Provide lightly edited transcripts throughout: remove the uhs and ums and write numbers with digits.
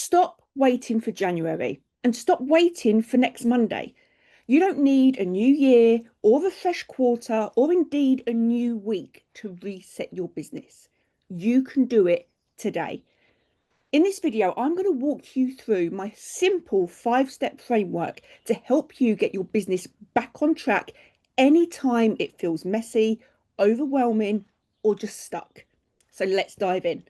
Stop waiting for January and stop waiting for next Monday. You don't need a new year or a fresh quarter or indeed a new week to reset your business. You can do it today. In this video, I'm going to walk you through my simple 5-step framework to help you get your business back on track anytime it feels messy, overwhelming, or just stuck. So let's dive in.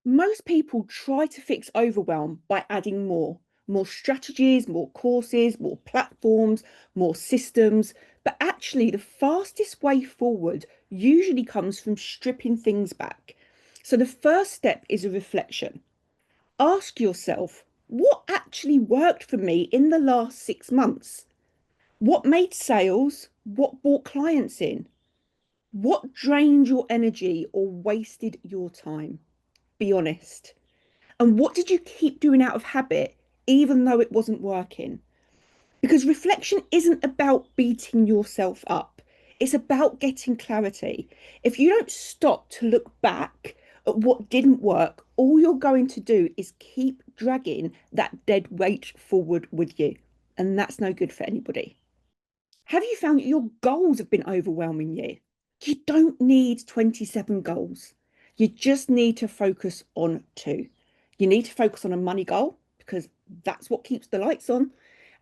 Most people try to fix overwhelm by adding more strategies, more courses, more platforms, more systems. But actually, the fastest way forward usually comes from stripping things back. So the first step is a reflection. Ask yourself, what actually worked for me in the last 6 months? What made sales? What brought clients in? What drained your energy or wasted your time? Be honest. And what did you keep doing out of habit, even though it wasn't working? Because reflection isn't about beating yourself up, it's about getting clarity. If you don't stop to look back at what didn't work, all you're going to do is keep dragging that dead weight forward with you. And that's no good for anybody. Have you found that your goals have been overwhelming you? You don't need 27 goals. You just need to focus on two. You need to focus on a money goal because that's what keeps the lights on.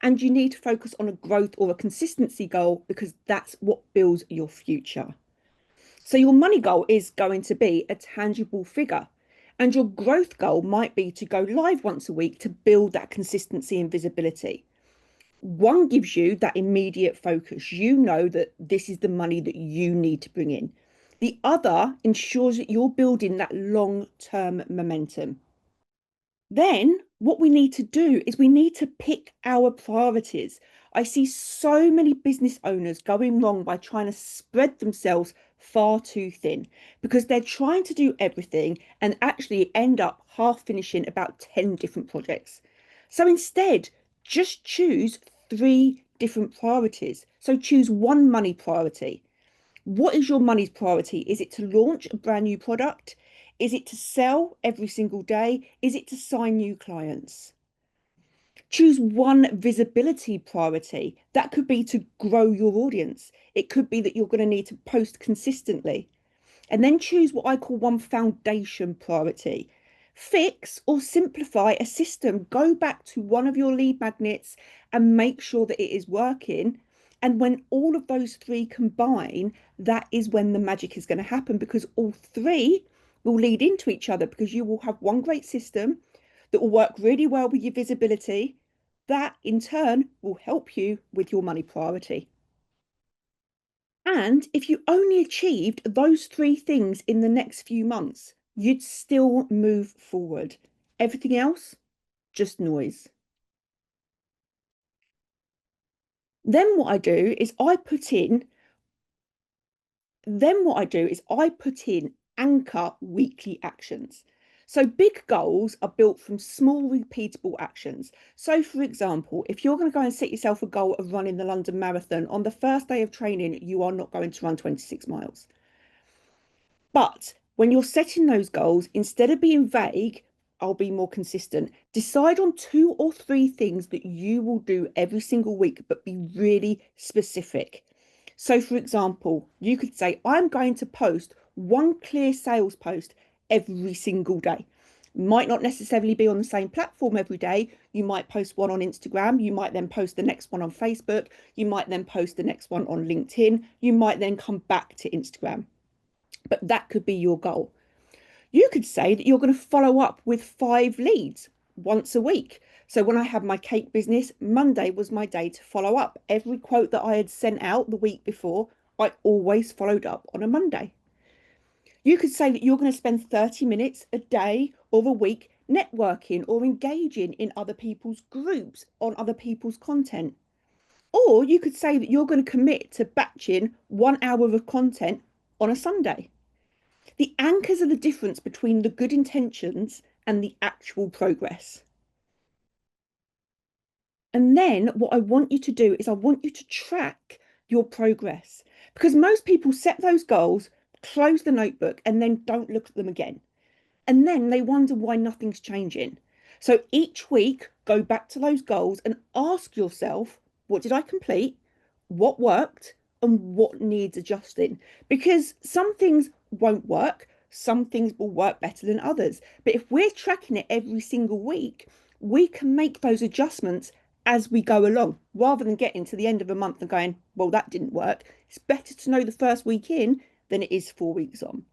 And you need to focus on a growth or a consistency goal because that's what builds your future. So your money goal is going to be a tangible figure. And your growth goal might be to go live once a week to build that consistency and visibility. One gives you that immediate focus. You know that this is the money that you need to bring in. The other ensures that you're building that long-term momentum. Then what we need to do is we need to pick our priorities. I see so many business owners going wrong by trying to spread themselves far too thin because they're trying to do everything and actually end up half finishing about 10 different projects. So instead, just choose 3 different priorities. So choose one money priority. What is your money's priority? Is it to launch a brand new product? Is it to sell every single day? Is it to sign new clients? Choose one visibility priority. That could be to grow your audience. It could be that you're going to need to post consistently. And then choose what I call one foundation priority. Fix or simplify a system. Go back to one of your lead magnets and make sure that it is working. And when all of those 3 combine, that is when the magic is going to happen because all 3 will lead into each other because you will have one great system that will work really well with your visibility. That in turn will help you with your money priority. And if you only achieved those 3 things in the next few months, you'd still move forward. Everything else, just noise. Then what I do is I put in anchor weekly actions. So big goals are built from small repeatable actions. So for example, if you're going to go and set yourself a goal of running the London Marathon, on the first day of training, you are not going to run 26 miles. But when you're setting those goals, instead of being vague, I'll be more consistent. Decide on 2 or 3 things that you will do every single week, but be really specific. So, for example, you could say, I'm going to post one clear sales post every single day. Might not necessarily be on the same platform every day. You might post one on Instagram. You might then post the next one on Facebook. You might then post the next one on LinkedIn. You might then come back to Instagram. But that could be your goal. You could say that you're going to follow up with 5 leads once a week. So when I had my cake business, Monday was my day to follow up. Every quote that I had sent out the week before, I always followed up on a Monday. You could say that you're going to spend 30 minutes a day or a week networking or engaging in other people's groups on other people's content. Or you could say that you're going to commit to batching 1 hour of content on a Sunday. The anchors are the difference between the good intentions and the actual progress. And then what I want you to do is I want you to track your progress because most people set those goals, close the notebook, and then don't look at them again. And then they wonder why nothing's changing. So each week, go back to those goals and ask yourself, what did I complete? What worked? And what needs adjusting? Because some things won't work, some things will work better than others. But if we're tracking it every single week, we can make those adjustments as we go along rather than getting to the end of a month and going, well, that didn't work. It's better to know the first week in than it is 4 weeks on.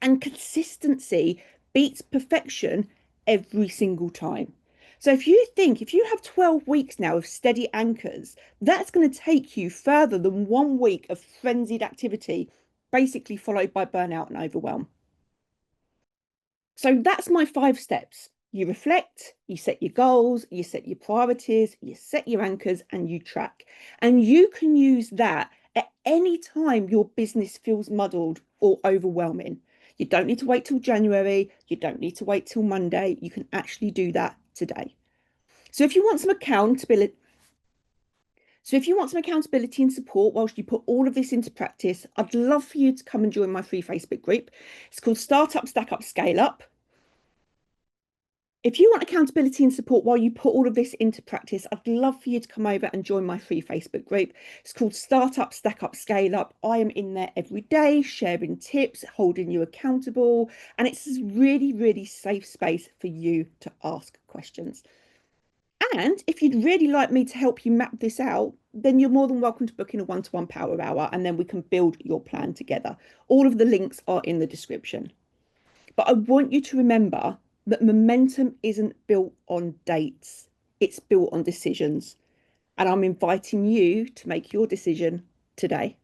And consistency beats perfection every single time. So if you have 12 weeks now of steady anchors, that's going to take you further than 1 week of frenzied activity, basically followed by burnout and overwhelm. So that's my 5 steps. You reflect, you set your goals, you set your priorities, you set your anchors, and you track. And you can use that at any time your business feels muddled or overwhelming. You don't need to wait till January. You don't need to wait till Monday. You can actually do that today. So if you want some accountability, and support whilst you put all of this into practice, I'd love for you to come and join my free Facebook group. It's called Startup, Stack Up, Scale Up. If you want accountability and support while you put all of this into practice, I'd love for you to come over and join my free Facebook group. It's called Startup, Stack Up, Scale Up. I am in there every day, sharing tips, holding you accountable, and it's a really, really safe space for you to ask questions. And if you'd really like me to help you map this out, then you're more than welcome to book in a one-to-one power hour, and then we can build your plan together. All of the links are in the description. But I want you to remember that momentum isn't built on dates, it's built on decisions. And I'm inviting you to make your decision today.